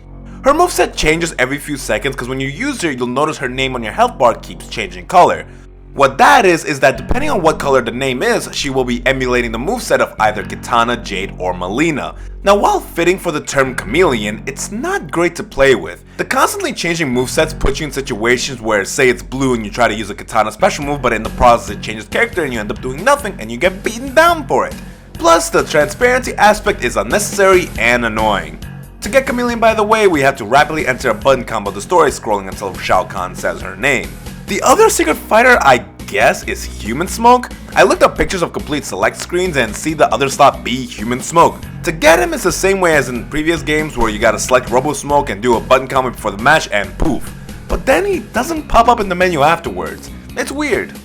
Her moveset changes every few seconds because when you use her, you'll notice her name on your health bar keeps changing color. What that is that depending on what color the name is, she will be emulating the moveset of either Kitana, Jade, or Melina. Now while fitting for the term chameleon, it's not great to play with. The constantly changing movesets put you in situations where, say it's blue and you try to use a Kitana special move, but in the process it changes character and you end up doing nothing and you get beaten down for it. Plus, the transparency aspect is unnecessary and annoying. To get Chameleon, by the way, we have to rapidly enter a button combo the story scrolling until Shao Kahn says her name. The other secret fighter, I guess, is Human Smoke. I looked up pictures of complete select screens and see the other slot be Human Smoke. To get him, it's the same way as in previous games where you gotta select Robo Smoke and do a button combo before the match and poof. But then he doesn't pop up in the menu afterwards. It's weird.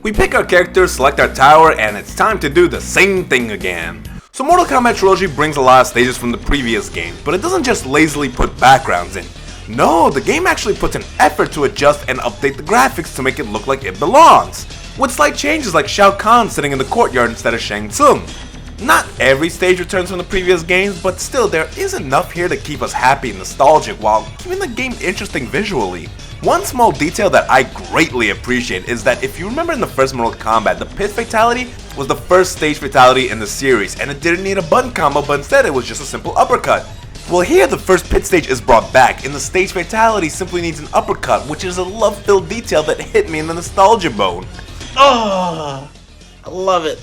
We pick our character, select our tower, and it's time to do the same thing again. So Mortal Kombat Trilogy brings a lot of stages from the previous games, but it doesn't just lazily put backgrounds in. No, the game actually puts an effort to adjust and update the graphics to make it look like it belongs, with slight changes like Shao Kahn sitting in the courtyard instead of Shang Tsung. Not every stage returns from the previous games, but still there is enough here to keep us happy and nostalgic while keeping the game interesting visually. One small detail that I greatly appreciate is that if you remember in the first Mortal Kombat, the Pit Fatality was the first stage fatality in the series, and it didn't need a button combo, but instead it was just a simple uppercut. Well, here the first pit stage is brought back, and the stage fatality simply needs an uppercut, which is a love-filled detail that hit me in the nostalgia bone. Oh, I love it.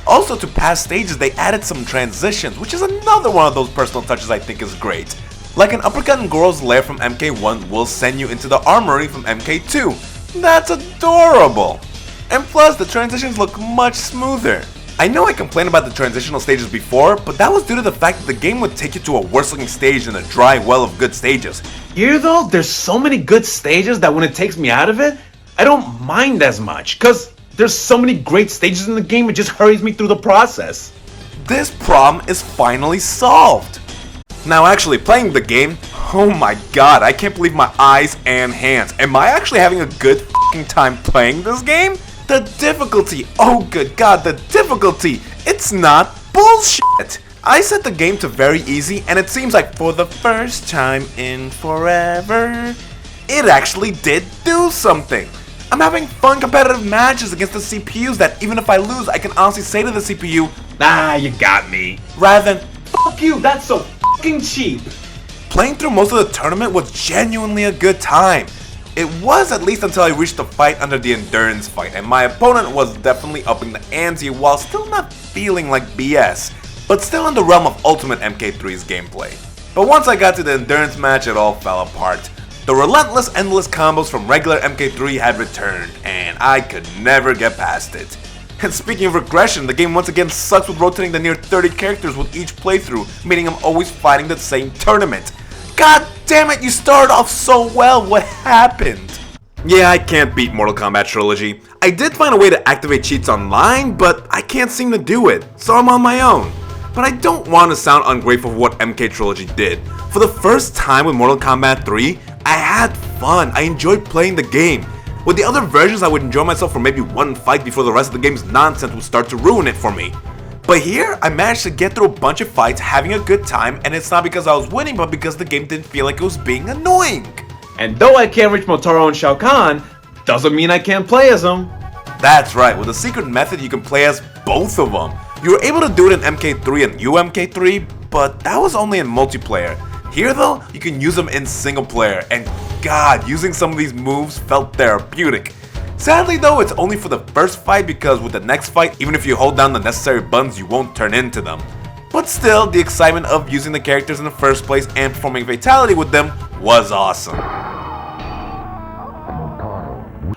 Also, to past stages, they added some transitions, which is another one of those personal touches I think is great. Like an uppercut in Goro's lair from MK1 will send you into the armory from MK2. That's adorable! And plus, the transitions look much smoother. I know I complained about the transitional stages before, but that was due to the fact that the game would take you to a worse looking stage than a dry well of good stages. Here though, there's so many good stages that when it takes me out of it, I don't mind as much, cause there's so many great stages in the game, it just hurries me through the process. This problem is finally solved. Now actually playing the game, oh my god, I can't believe my eyes and hands. Am I actually having a good f***ing time playing this game? The difficulty, oh good god, the difficulty, it's not bullshit. I set the game to very easy and it seems like for the first time in forever, it actually did do something. I'm having fun competitive matches against the CPUs that even if I lose, I can honestly say to the CPU, Nah, you got me. rather than, Fuck you, that's so fucking cheap. playing through most of the tournament was genuinely a good time. It was at least until I reached the fight under the endurance fight, and my opponent was definitely upping the ante while still not feeling like BS, but still in the realm of Ultimate MK3's gameplay. But once I got to the endurance match, it all fell apart. The relentless endless combos from regular MK3 had returned, and I could never get past it. And speaking of regression, the game once again sucks with rotating the near 30 characters with each playthrough, meaning I'm always fighting the same tournament. God damn it, you started off so well, what happened? Yeah, I can't beat Mortal Kombat Trilogy. I did find a way to activate cheats online, but I can't seem to do it, so I'm on my own. But I don't want to sound ungrateful for what MK Trilogy did. For the first time with Mortal Kombat 3, I had fun, I enjoyed playing the game. With the other versions, I would enjoy myself for maybe one fight before the rest of the game's nonsense would start to ruin it for me. But here, I managed to get through a bunch of fights having a good time, and it's not because I was winning, but because the game didn't feel like it was being annoying. And though I can't reach Motaro and Shao Kahn, doesn't mean I can't play as them. That's right, with a secret method you can play as both of them. You were able to do it in MK3 and UMK3, but that was only in multiplayer. Here though, you can use them in single player, and god, using some of these moves felt therapeutic. Sadly though, it's only for the first fight because with the next fight, even if you hold down the necessary buttons, you won't turn into them. But still, the excitement of using the characters in the first place and performing fatality with them was awesome.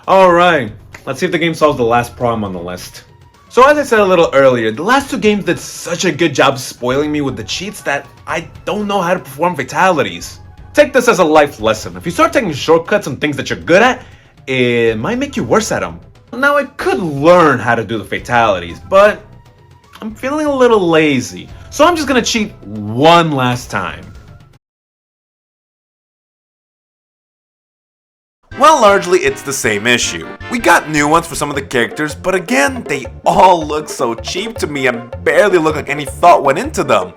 Alright, let's see if the game solves the last problem on the list. So as I said a little earlier, the last two games did such a good job spoiling me with the cheats that I don't know how to perform fatalities. Take this as a life lesson. If you start taking shortcuts on things that you're good at, it might make you worse at them. Now I could learn how to do the fatalities, but I'm feeling a little lazy. So I'm just gonna cheat one last time. Well, largely it's the same issue. We got new ones for some of the characters, but again, they all look so cheap to me and barely look like any thought went into them.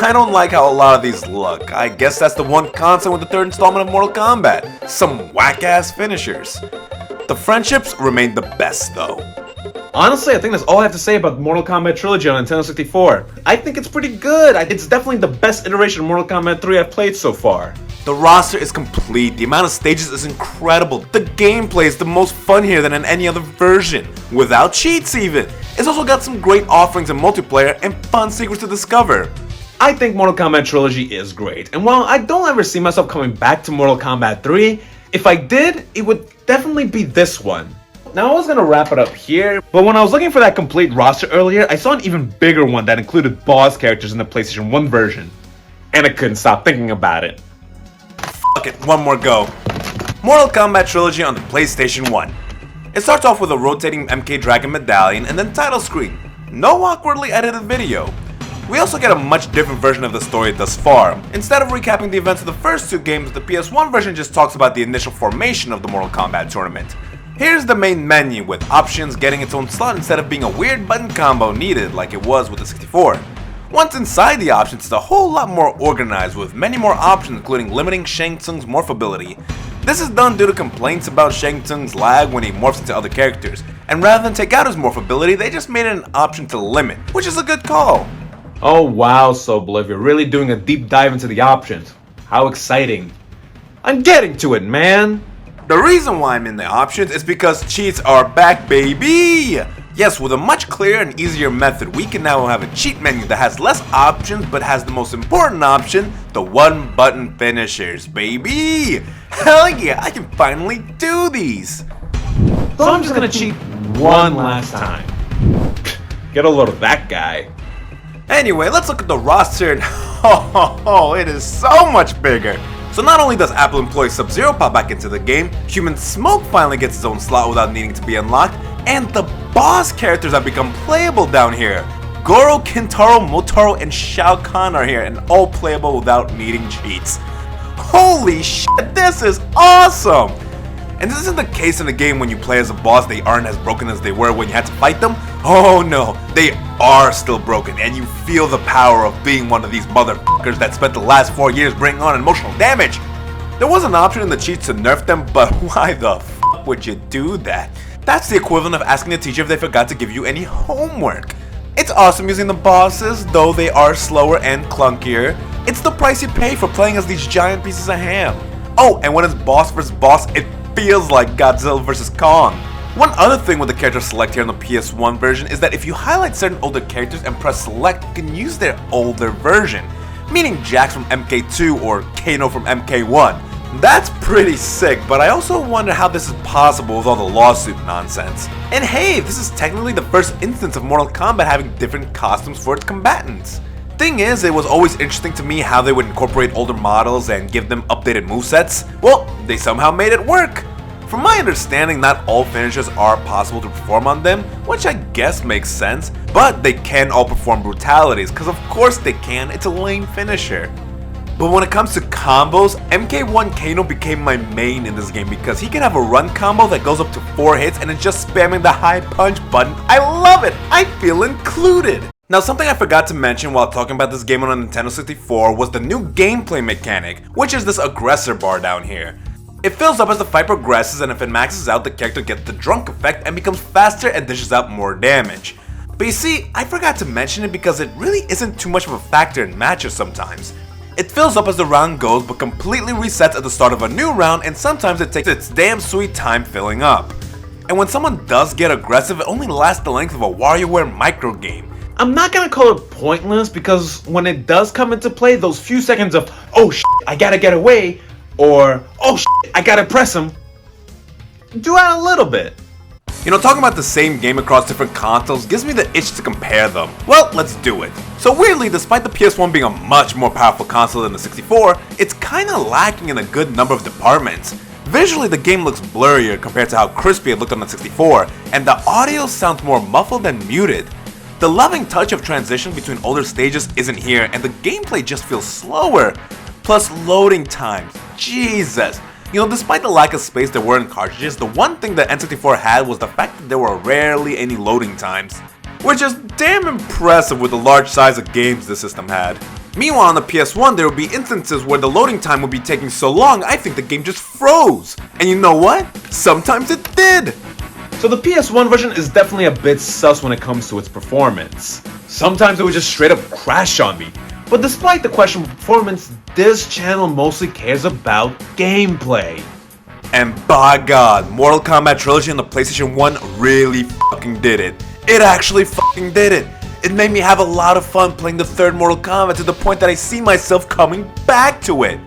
I don't like how a lot of these look. I guess that's the one constant with the third installment of Mortal Kombat. Some whack-ass finishers. The friendships remain the best though. Honestly, I think that's all I have to say about the Mortal Kombat trilogy on Nintendo 64. I think it's pretty good. It's definitely the best iteration of Mortal Kombat 3 I've played so far. The roster is complete, the amount of stages is incredible, the gameplay is the most fun here than in any other version, without cheats even. It's also got some great offerings in multiplayer and fun secrets to discover. I think Mortal Kombat Trilogy is great, and while I don't ever see myself coming back to Mortal Kombat 3, if I did, it would definitely be this one. Now I was gonna wrap it up here, but when I was looking for that complete roster earlier, I saw an even bigger one that included boss characters in the PlayStation 1 version. And I couldn't stop thinking about it. Fuck it, one more go. Mortal Kombat Trilogy on the PlayStation 1. It starts off with a rotating MK Dragon medallion and then title screen. No awkwardly edited video. We also get a much different version of the story thus far. Instead of recapping the events of the first two games, the PS1 version just talks about the initial formation of the Mortal Kombat tournament. Here's the main menu with options getting its own slot instead of being a weird button combo needed like it was with the 64. Once inside the options, it's a whole lot more organized with many more options including limiting Shang Tsung's morph ability. This is done due to complaints about Shang Tsung's lag when he morphs into other characters, and rather than take out his morph ability, they just made it an option to limit, which is a good call. Oh wow, Soblev, you're really doing a deep dive into the options. How exciting. I'm getting to it, man! The reason why I'm in the options is because cheats are back, baby! Yes, with a much clearer and easier method, we can now have a cheat menu that has less options but has the most important option, the one button finishers, baby! Hell yeah, I can finally do these! So I'm just gonna cheat one last time. Get a load of that guy. Anyway, let's look at the roster. Oh, it is so much bigger. So not only does Apple employee Sub-Zero pop back into the game, Human Smoke finally gets his own slot without needing to be unlocked, and the boss characters have become playable down here. Goro, Kintaro, Motaro, and Shao Kahn are here and all playable without needing cheats. Holy shit, this is awesome! And this isn't the case in the game when you play as a boss, they aren't as broken as they were when you had to fight them. Oh no, they are still broken and you feel the power of being one of these motherfuckers that spent the last 4 years bringing on emotional damage. There was an option in the cheats to nerf them, but why the f would you do that? That's the equivalent of asking a teacher if they forgot to give you any homework. It's awesome using the bosses, though they are slower and clunkier. It's the price you pay for playing as these giant pieces of ham. Oh, and when it's boss versus boss, it feels like Godzilla vs. Kong. One other thing with the character select here in the PS1 version is that if you highlight certain older characters and press select, you can use their older version, meaning Jax from MK2 or Kano from MK1. That's pretty sick, but I also wonder how this is possible with all the lawsuit nonsense. And hey, this is technically the first instance of Mortal Kombat having different costumes for its combatants. Thing is, it was always interesting to me how they would incorporate older models and give them updated movesets. Well, they somehow made it work. From my understanding, not all finishers are possible to perform on them, which I guess makes sense, but they can all perform brutalities, because of course they can, it's a lame finisher. But when it comes to combos, MK1 Kano became my main in this game because he can have a run combo that goes up to 4 hits and it's just spamming the high punch button. I love it! I feel included! Now something I forgot to mention while talking about this game on a Nintendo 64 was the new gameplay mechanic, which is this aggressor bar down here. It fills up as the fight progresses, and if it maxes out, the character gets the drunk effect and becomes faster and dishes out more damage. But you see, I forgot to mention it because it really isn't too much of a factor in matches sometimes. It fills up as the round goes but completely resets at the start of a new round, and sometimes it takes its damn sweet time filling up. And when someone does get aggressive, it only lasts the length of a WarioWare micro game. I'm not gonna call it pointless because when it does come into play, those few seconds of, oh shit, I gotta get away, or oh shit, I gotta press him, do add a little bit. You know, talking about the same game across different consoles gives me the itch to compare them. Well, let's do it. So weirdly, despite the PS1 being a much more powerful console than the 64, it's kinda lacking in a good number of departments. Visually, the game looks blurrier compared to how crispy it looked on the 64, and the audio sounds more muffled and muted. The loving touch of transition between older stages isn't here, and the gameplay just feels slower. Plus loading times, Jesus. You know, despite the lack of space there were in cartridges, the one thing that N64 had was the fact that there were rarely any loading times, which is damn impressive with the large size of games the system had. Meanwhile, on the PS1, there would be instances where the loading time would be taking so long, I think the game just froze. And you know what? Sometimes it did! So the PS1 version is definitely a bit sus when it comes to its performance. Sometimes it would just straight up crash on me. But despite the questionable performance, this channel mostly cares about gameplay. And by God, Mortal Kombat Trilogy on the PlayStation 1 really fucking did it. It actually fucking did it. It made me have a lot of fun playing the third Mortal Kombat to the point that I see myself coming back to it.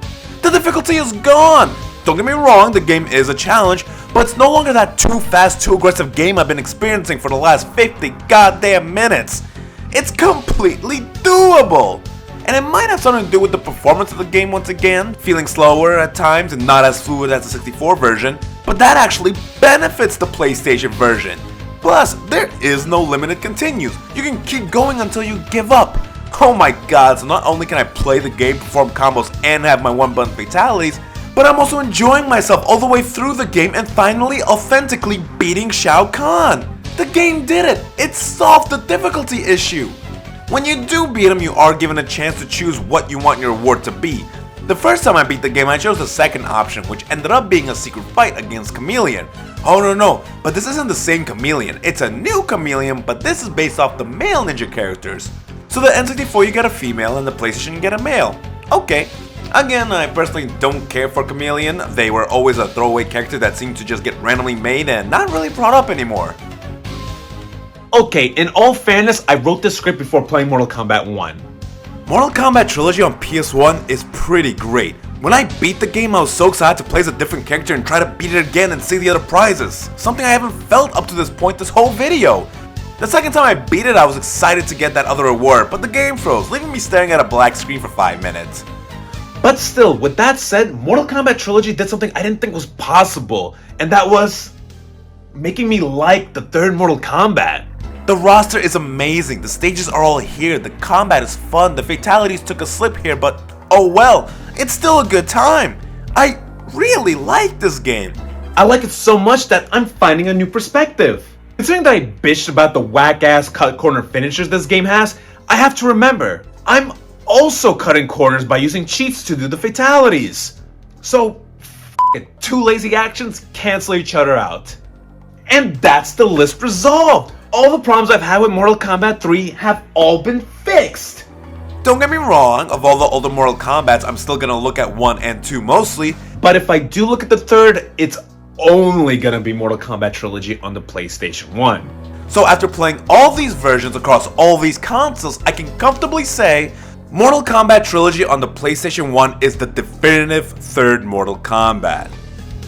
The difficulty is gone. Don't get me wrong, the game is a challenge, but it's no longer that too fast, too aggressive game I've been experiencing for the last 50 goddamn minutes. It's completely doable. And it might have something to do with the performance of the game once again, feeling slower at times and not as fluid as the 64 version, but that actually benefits the PlayStation version. Plus, there is no limited continues. You can keep going until you give up. Oh my god, so not only can I play the game, perform combos, and have my one-button fatalities, but I'm also enjoying myself all the way through the game and finally authentically beating Shao Kahn. The game did it! It solved the difficulty issue! When you do beat him, you are given a chance to choose what you want your reward to be. The first time I beat the game, I chose the second option, which ended up being a secret fight against Chameleon. Oh no, but this isn't the same Chameleon. It's a new Chameleon, but this is based off the male ninja characters. So the N64 you get a female and the PlayStation you get a male. Okay. Again, I personally don't care for Chameleon. They were always a throwaway character that seemed to just get randomly made and not really brought up anymore. Okay, in all fairness, I wrote this script before playing Mortal Kombat 1. Mortal Kombat Trilogy on PS1 is pretty great. When I beat the game, I was so excited to play as a different character and try to beat it again and see the other prizes. Something I haven't felt up to this point this whole video. The second time I beat it, I was excited to get that other reward, but the game froze, leaving me staring at a black screen for 5 minutes. But still, with that said, Mortal Kombat Trilogy did something I didn't think was possible, and that was making me like the third Mortal Kombat. The roster is amazing, the stages are all here, the combat is fun, the fatalities took a slip here, but oh well, it's still a good time. I really like this game. I like it so much that I'm finding a new perspective. Considering that I bitched about the whack-ass cut corner finishers this game has, I have to remember, I'm also cutting corners by using cheats to do the fatalities. So, f it, two lazy actions cancel each other out. And that's the list resolved. All the problems I've had with Mortal Kombat 3 have all been fixed. Don't get me wrong, of all the older Mortal Kombats, I'm still gonna look at 1 and 2 mostly. But if I do look at the third, it's only gonna be Mortal Kombat Trilogy on the PlayStation 1. So after playing all these versions across all these consoles, I can comfortably say Mortal Kombat Trilogy on the PlayStation 1 is the definitive third Mortal Kombat.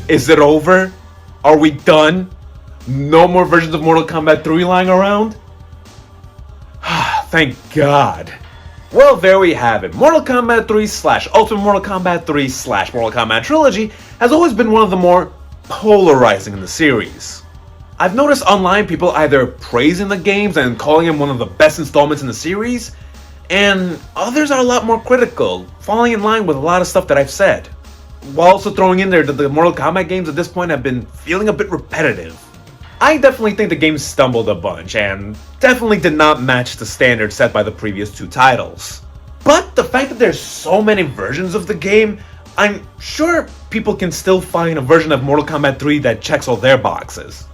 Is it over? Are we done? No more versions of Mortal Kombat 3 lying around? Thank God. Well, there we have it. Mortal Kombat 3 / Ultimate Mortal Kombat 3 / Mortal Kombat Trilogy has always been one of the more polarizing in the series. I've noticed online people either praising the games and calling them one of the best installments in the series, and others are a lot more critical, falling in line with a lot of stuff that I've said, while also throwing in there that the Mortal Kombat games at this point have been feeling a bit repetitive. I definitely think the game stumbled a bunch, and definitely did not match the standard set by the previous two titles. But the fact that there's so many versions of the game, I'm sure people can still find a version of Mortal Kombat 3 that checks all their boxes.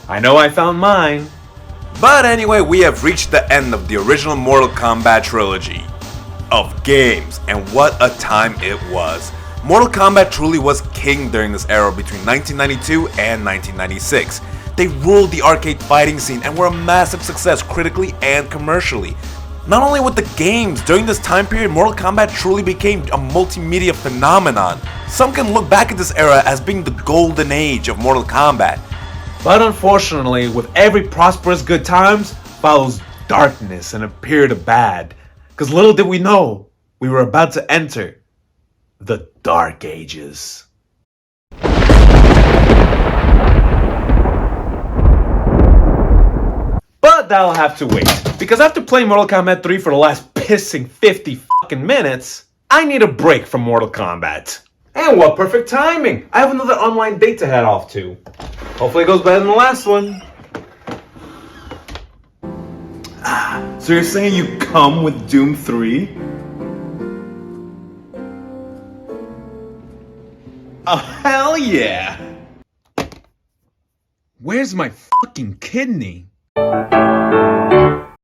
I know I found mine. But anyway, we have reached the end of the original Mortal Kombat Trilogy of games, and what a time it was. Mortal Kombat truly was king during this era between 1992 and 1996. They ruled the arcade fighting scene and were a massive success critically and commercially. Not only with the games, during this time period, Mortal Kombat truly became a multimedia phenomenon. Some can look back at this era as being the golden age of Mortal Kombat. But unfortunately, with every prosperous good times follows darkness and a period of bad. Because little did we know, we were about to enter the Dark Ages. But that'll have to wait, because after playing Mortal Kombat 3 for the last pissing 50 fucking minutes, I need a break from Mortal Kombat. And what perfect timing! I have another online date to head off to. Hopefully it goes better than the last one. So you're saying you come with Doom 3? Oh, hell yeah! Where's my fucking kidney?